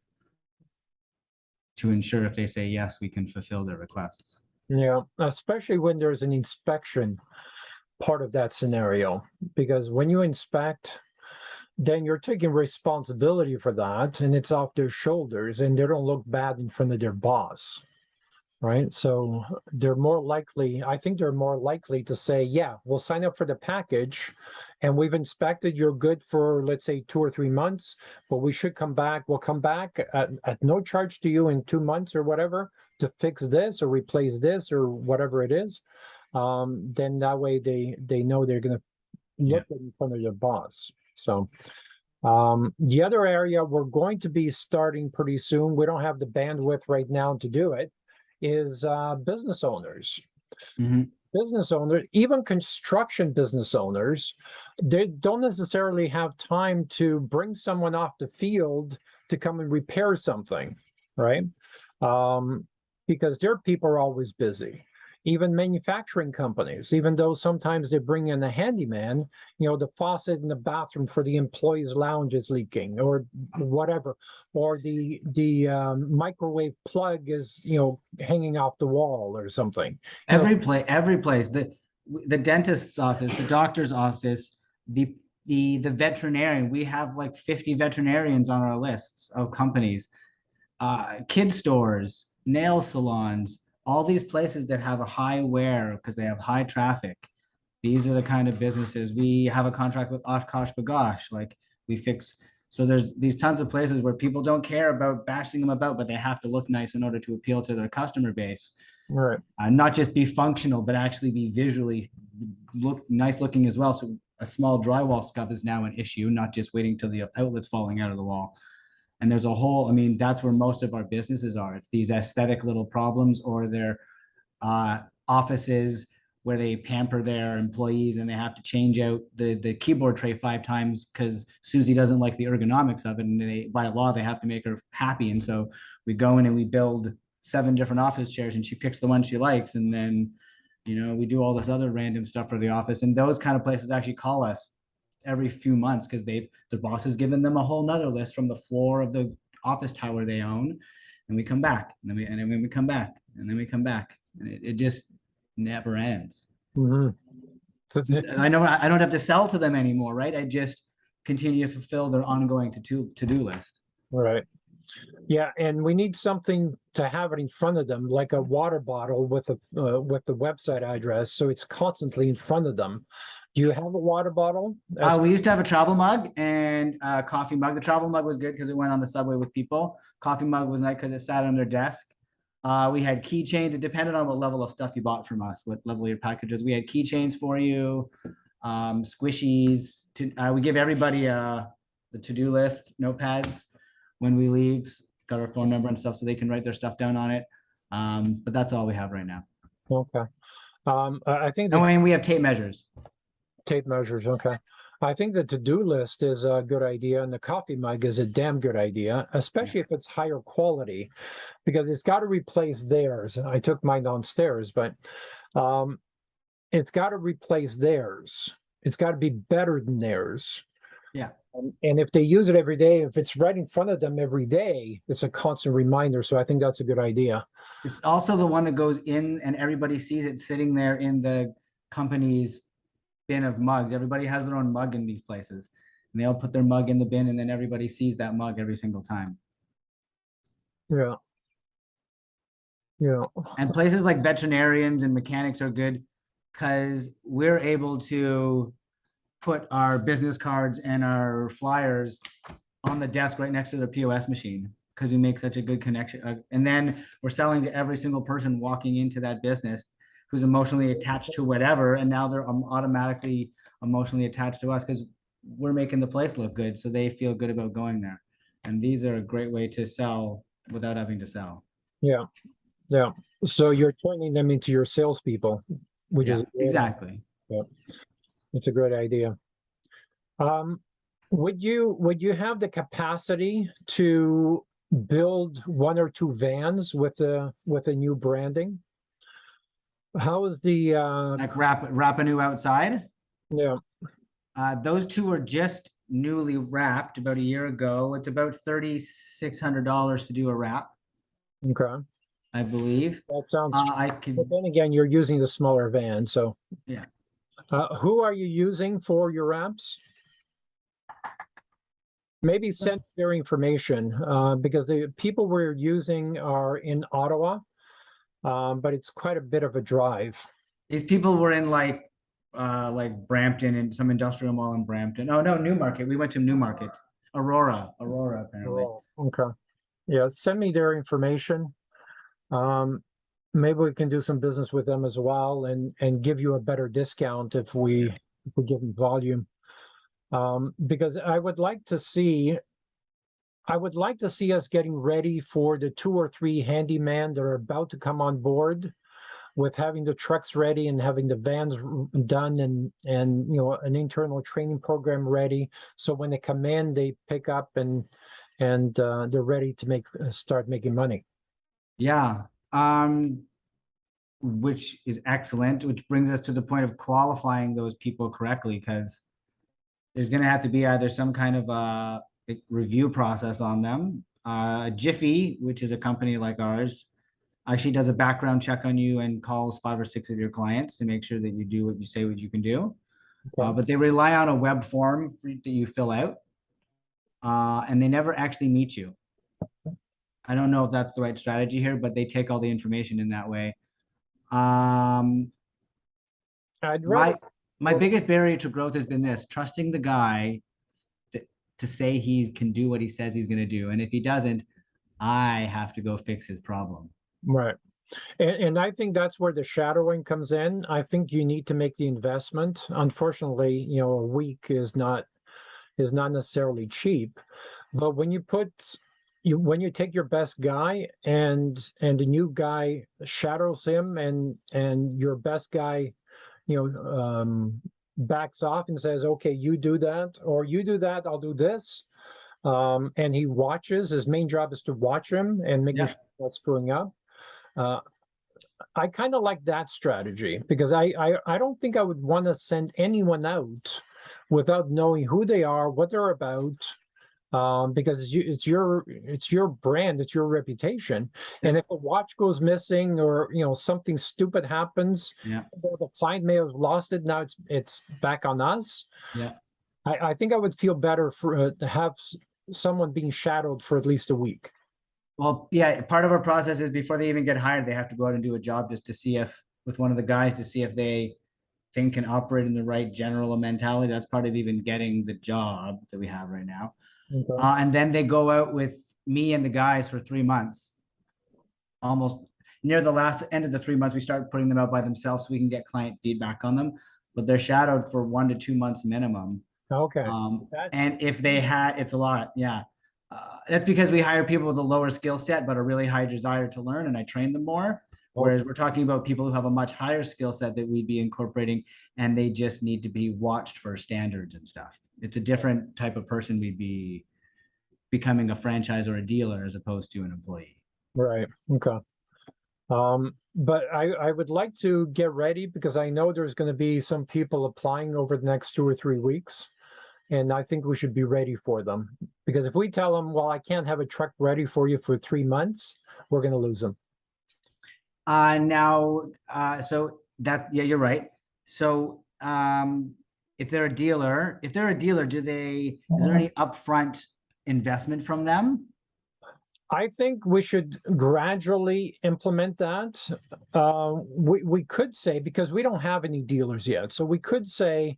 ensure if they say yes, we can fulfill their requests. Yeah, especially when there's an inspection part of that scenario, because when you inspect, then you're taking responsibility for that and it's off their shoulders and they don't look bad in front of their boss. Right. So they're more likely, I think they're more likely to say, yeah, we'll sign up for the package and we've inspected, you're good for, let's say, 2 or 3 months, but we should come back. We'll come back at no charge to you in 2 months or whatever to fix this or replace this or whatever it is. Then that way they know they're going to look in front of their boss. So the other area we're going to be starting pretty soon, we don't have the bandwidth right now to do it, is business owners. Mhm. Business owners, even construction business owners, they don't necessarily have time to bring someone off the field to come and repair something, right? Because their people are always busy. Even manufacturing companies, even though sometimes they bring in a handyman, the faucet in the bathroom for the employees' lounge is leaking or whatever, or the microwave plug is, hanging off the wall or something. Every place, the dentist's office, the doctor's office, the veterinarian, we have like 50 veterinarians on our lists of companies, kid stores, nail salons, all these places that have a high wear because they have high traffic. These are the kind of businesses. We have a contract with Oshkosh Bagosh, like we fix. So there's these tons of places where people don't care about bashing them about, but they have to look nice in order to appeal to their customer base. Right. Not just be functional, but actually be visually look nice looking as well. So a small drywall scuff is now an issue, not just waiting till the outlet's falling out of the wall. And there's a whole, I mean, that's where most of our businesses are. It's these aesthetic little problems, or their offices where they pamper their employees and they have to change out the keyboard tray 5 times because Susie doesn't like the ergonomics of it. And they, by law, they have to make her happy. And so we go in and we build 7 different office chairs and she picks the one she likes. And then, we do all this other random stuff for the office. And those kind of places actually call us every few months because the boss has given them a whole nother list from the floor of the office tower they own. And we come back and then we come back and then we come back. And it just never ends. Mm-hmm. I know I don't have to sell to them anymore, right? I just continue to fulfill their ongoing to-do list. Right. Yeah, and we need something to have it in front of them, like a water bottle with the website address, so it's constantly in front of them. Do you have a water bottle? We used to have a travel mug and a coffee mug. The travel mug was good because it went on the subway with people. Coffee mug was nice because it sat on their desk. We had keychains. It depended on what level of stuff you bought from us, what level of your packages. We had keychains for you, squishies. We give everybody the to-do list notepads when we leave. Got our phone number and stuff so they can write their stuff down on it. But that's all we have right now. Okay. I think I mean, we have tape measures. Tape measures. Okay. I think the to-do list is a good idea, and the coffee mug is a damn good idea, especially if it's higher quality, because it's got to replace theirs. I took mine downstairs, but it's got to replace theirs. It's got to be better than theirs. Yeah. And if they use it every day, if it's right in front of them every day, it's a constant reminder. So I think that's a good idea. It's also the one that goes in and everybody sees it sitting there in the company's bin of mugs. Everybody has their own mug in these places. And they all put their mug in the bin and then everybody sees that mug every single time. Yeah. Yeah. And places like veterinarians and mechanics are good because we're able to put our business cards and our flyers on the desk right next to the POS machine because we make such a good connection. And then we're selling to every single person walking into that business who's emotionally attached to whatever. And now they're automatically emotionally attached to us because we're making the place look good. So they feel good about going there. And these are a great way to sell without having to sell. Yeah. Yeah. So you're turning them into your salespeople, which is exactly. Yeah. It's a great idea. Would you have the capacity to build 1 or 2 vans with a new branding? How is the like Rapanu outside? Yeah. Those 2 are just newly wrapped about a year ago. It's about $3,600 to do a wrap. Okay. I believe. That sounds, I but could, then again, you're using the smaller van, so. Yeah. Who are you using for your apps? Maybe send their information, because the people we're using are in Ottawa, but it's quite a bit of a drive. these people were in like Brampton and some industrial mall in Brampton. Oh no, Newmarket. We went to Newmarket. Aurora, apparently. Oh, okay. Yeah, send me their information. Maybe we can do some business with them as well and give you a better discount if we give them volume. Because I would like to see us getting ready for the 2 or 3 handyman that are about to come on board, with having the trucks ready and having the vans done and you know, an internal training program ready. So when they come in, they pick up and they're ready to start making money. Yeah. Which is excellent, which brings us to the point of qualifying those people correctly, because there's going to have to be either some kind of a review process on them. Jiffy, which is a company like ours, actually does a background check on you and calls 5 or 6 of your clients to make sure that you do what you say what you can do. Okay. But they rely on a web form that you fill out, and they never actually meet you. I don't know if that's the right strategy here, but they take all the information in that way. I'd rather, My biggest barrier to growth has been this: trusting the guy to say he can do what he says he's going to do, and if he doesn't, I have to go fix his problem. right. And I think that's where the shadowing comes in. I think you need to make the investment. Unfortunately, you know, a week is not necessarily cheap, but when you take your best guy and the new guy shadows him and your best guy, you know, backs off and says, okay, you do that, or you do that, I'll do this. And he watches, his main job is to watch him and making sure that's screwing up. I kind of like that strategy, because I don't think I would want to send anyone out without knowing who they are, what they're about, because it's your brand, it's your reputation. And if a watch goes missing, or you know, something stupid happens, the client may have lost it. Now it's back on us. Yeah. I think I would feel better to have someone being shadowed for at least a week. Well, yeah, part of our process is before they even get hired, they have to go out and do a job just to see if, with one of the guys, to see if they think can operate in the right general mentality. That's part of even getting the job that we have right now. Okay. And then they go out with me and the guys for 3 months. Almost near the last end of the 3 months, we start putting them out by themselves so we can get client feedback on them. But they're shadowed for 1 to 2 months minimum. Okay. And if they had, it's a lot. Yeah. That's because we hire people with a lower skill set, but a really high desire to learn, and I train them more. Whereas we're talking about people who have a much higher skill set that we'd be incorporating, and they just need to be watched for standards and stuff. It's a different type of person we'd be becoming, a franchise or a dealer as opposed to an employee. Right. Okay. But I would like to get ready, because I know there's going to be some people applying over the next 2 or 3 weeks. And I think we should be ready for them, because if we tell them, well, I can't have a truck ready for you for 3 months, we're going to lose them. So that, yeah, you're right. So, if they're a dealer, is there any upfront investment from them? I think we should gradually implement that. We could say, because we don't have any dealers yet, so we could say,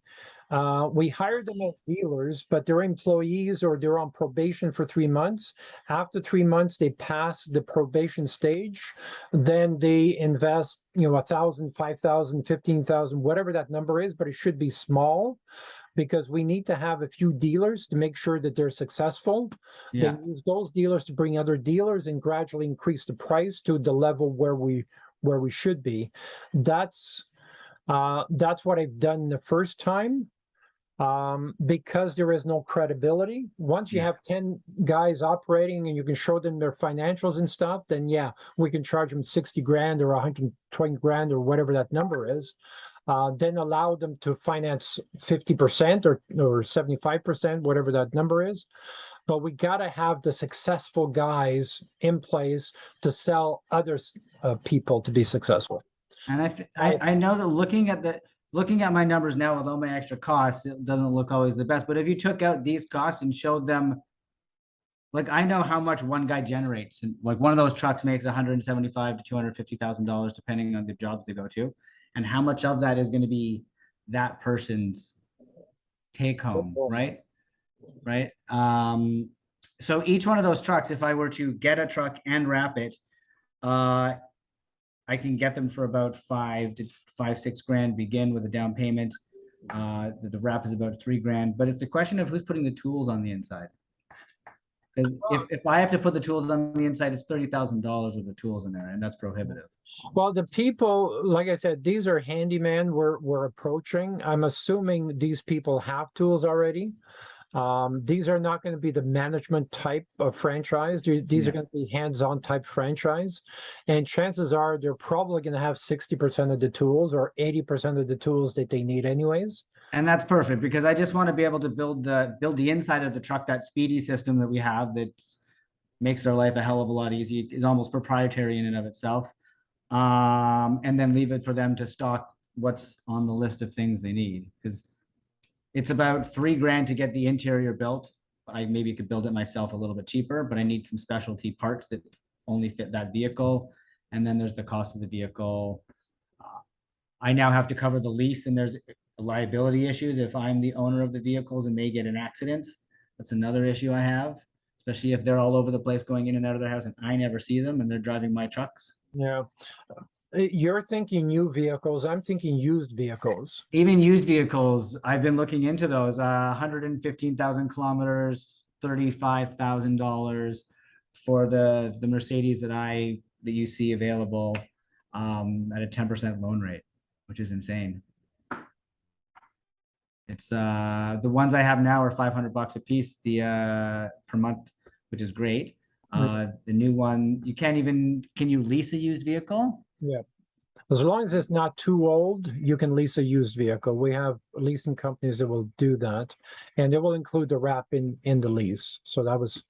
we hired them as dealers, but they're employees or they're on probation for 3 months. After 3 months, they pass the probation stage. Then they invest, you know, 1,000, 5,000, 15,000, whatever that number is, but it should be small, because we need to have a few dealers to make sure that they're successful. Yeah. They use those dealers to bring other dealers and gradually increase the price to the level where we should be. That's what I've done the first time. Because there is no credibility. Once you have 10 guys operating and you can show them their financials and stuff, then yeah, we can charge them 60 grand or 120 grand or whatever that number is. Then allow them to finance 50% or 75%, whatever that number is. but we got to have the successful guys in place to sell others people to be successful. And I know that looking at my numbers now with all my extra costs, it doesn't look always the best. But if you took out these costs and showed them, like, I know how much one guy generates, and like one of those trucks makes $175,000 to $250,000 depending on the jobs they go to, and how much of that is going to be that person's take home, right? Right. So each one of those trucks, if I were to get a truck and wrap it, I can get them for about 6 grand, begin with a down payment. The wrap is about 3 grand, but it's the question of who's putting the tools on the inside. Because if I have to put the tools on the inside, it's $30,000 with the tools in there, and that's prohibitive. Well, the people, like I said, these are handyman we're approaching. I'm assuming these people have tools already. These are not going to be the management type of franchise. These are going to be hands-on type franchise. And chances are they're probably going to have 60% of the tools or 80% of the tools that they need anyways. And that's perfect, because I just want to be able to build the inside of the truck, that speedy system that we have that makes their life a hell of a lot easier. Is almost proprietary in and of itself. And then leave it for them to stock what's on the list of things they need. Because it's about 3 grand to get the interior built. I maybe could build it myself a little bit cheaper, but I need some specialty parts that only fit that vehicle. And then there's the cost of the vehicle. I now have to cover the lease, and there's liability issues if I'm the owner of the vehicles and they get in accidents. That's another issue I have, especially if they're all over the place going in and out of their house and I never see them and they're driving my trucks. Yeah. You're thinking new vehicles. I'm thinking used vehicles. Even used vehicles, I've been looking into those. 115,000 kilometers, $35,000 for the Mercedes that you see available at a 10% loan rate, which is insane. It's the ones I have now are $500 a piece per month, which is great. The new one, can you lease a used vehicle? Yeah. As long as it's not too old, you can lease a used vehicle. We have leasing companies that will do that, and it will include the wrap in the lease. So that was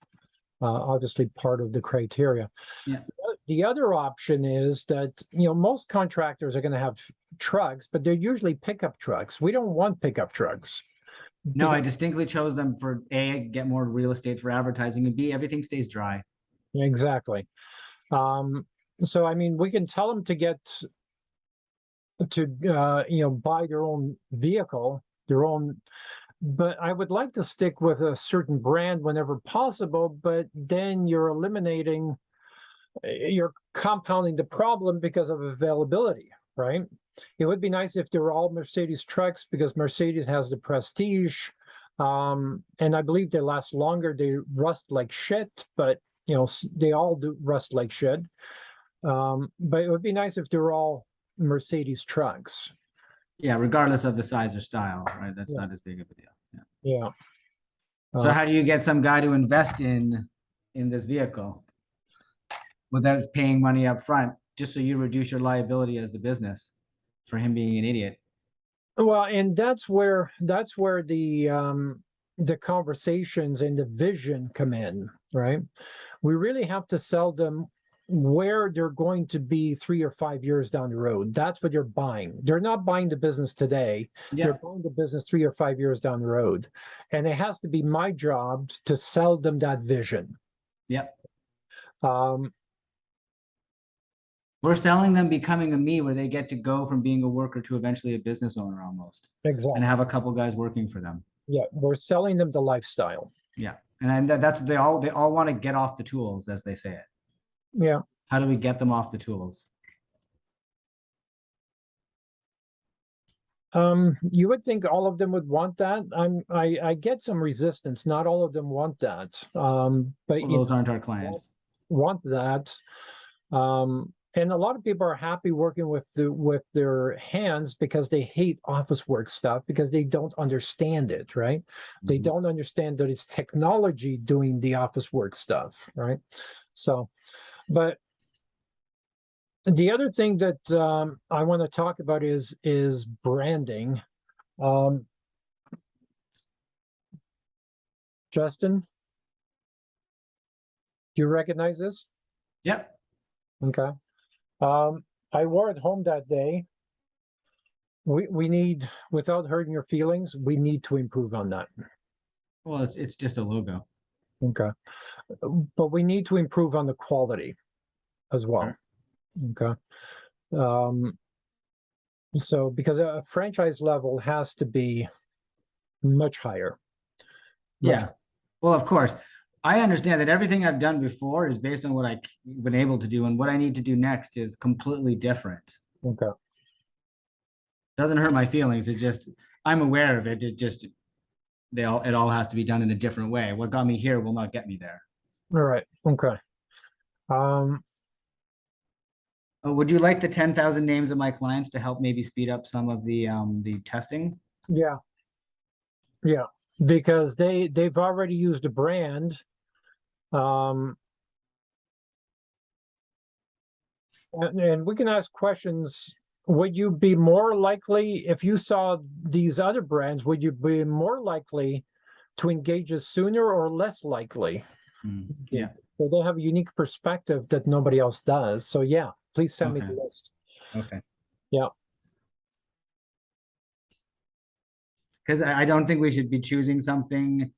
obviously part of the criteria. Yeah. The other option is that, most contractors are going to have trucks, but they're usually pickup trucks. We don't want pickup trucks. No, I distinctly chose them for A, get more real estate for advertising, and B, everything stays dry. Exactly. So, I mean, we can tell them to buy their own vehicle, but I would like to stick with a certain brand whenever possible, but then you're compounding the problem because of availability, right? It would be nice if they were all Mercedes trucks, because Mercedes has the prestige, and I believe they last longer. They rust like shit, but they all do rust like shit. But it would be nice if they were all Mercedes trucks. Yeah, regardless of the size or style, right? That's not as big of a deal. Yeah. So how do you get some guy to invest in this vehicle without paying money up front, just so you reduce your liability as the business for him being an idiot? Well, and that's where the conversations and the vision come in, right? We really have to sell them where they're going to be 3 or 5 years down the road. That's what they're buying. They're not buying the business today. Yeah. They're buying the business 3 or 5 years down the road. And it has to be my job to sell them that vision. Yep. Um, We're selling them becoming a me, where they get to go from being a worker to eventually a business owner almost, exactly. and have a couple guys working for them. Yeah, we're selling them the lifestyle. Yeah. And that's what they all want to get off the tools, as they say it. Yeah. How do we get them off the tools? You would think all of them would want that. I get some resistance. Not all of them want that. But Well, those aren't our clients. Want that. And a lot of people are happy working with their hands because they hate office work stuff, because they don't understand it, right? They don't understand that it's technology doing the office work stuff, right? So, but the other thing that I want to talk about is branding. Justin? you recognize this? Yep. Okay. I wore it home that day. We need, without hurting your feelings, we need to improve on that. Well, it's just a logo. Okay. But we need to improve on the quality as well. Okay. So because a franchise level has to be much higher. Yeah. Well, of course. I understand that everything I've done before is based on what I've been able to do, and what I need to do next is completely different. Okay. Doesn't hurt my feelings. It's just I'm aware of it. It just it all has to be done in a different way. What got me here will not get me there. All right. Okay. Would you like the 10,000 names of my clients to help maybe speed up some of the testing? Yeah. Yeah. Because they've already used a brand. And we can ask questions. Would you be more likely, if you saw these other brands, would you be more likely to engage us sooner or less likely? Yeah. So they have a unique perspective that nobody else does. So yeah, please send me the Okay. list. Okay. Yeah. Because I don't think we should be choosing something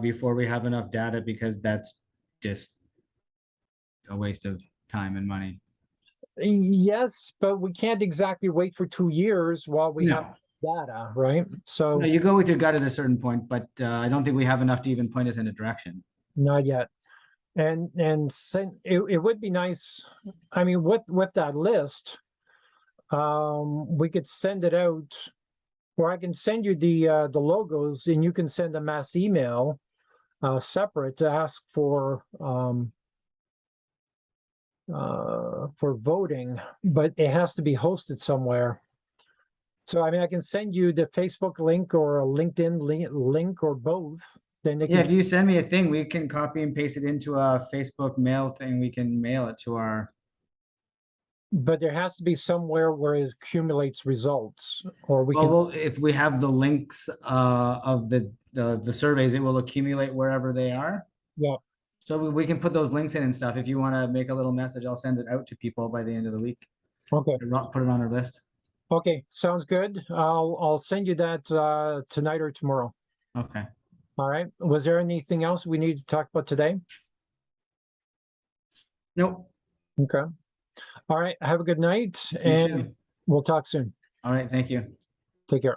before we have enough data, because that's just a waste of time and money. Yes, but we can't exactly wait for 2 years while we have No. data, right? So No, you go with your gut at a certain point, but I don't think we have enough to even point us in a direction. not yet. And it would be nice. I mean, with that list, we could send it out, or I can send you the logos, and you can send a mass email separate to ask for voting, but it has to be hosted somewhere. So I mean, I can send you the Facebook link or a LinkedIn link or both. Then they Yeah, if can. you send me a thing, we can copy and paste it into a Facebook mail thing. We can mail it to our. But there has to be somewhere where it accumulates results, or we can. Well, if we have the links of the surveys, it will accumulate wherever they are. Yeah. So we can put those links in and stuff. If you want to make a little message, I'll send it out to people by the end of the week. Okay. Put it on our list. Okay. Sounds good. I'll send you that tonight or tomorrow. Okay. All right. Was there anything else we need to talk about today? Nope. Okay. All right. Have a good night, You and too. we'll talk soon. All right. Thank you. Take care.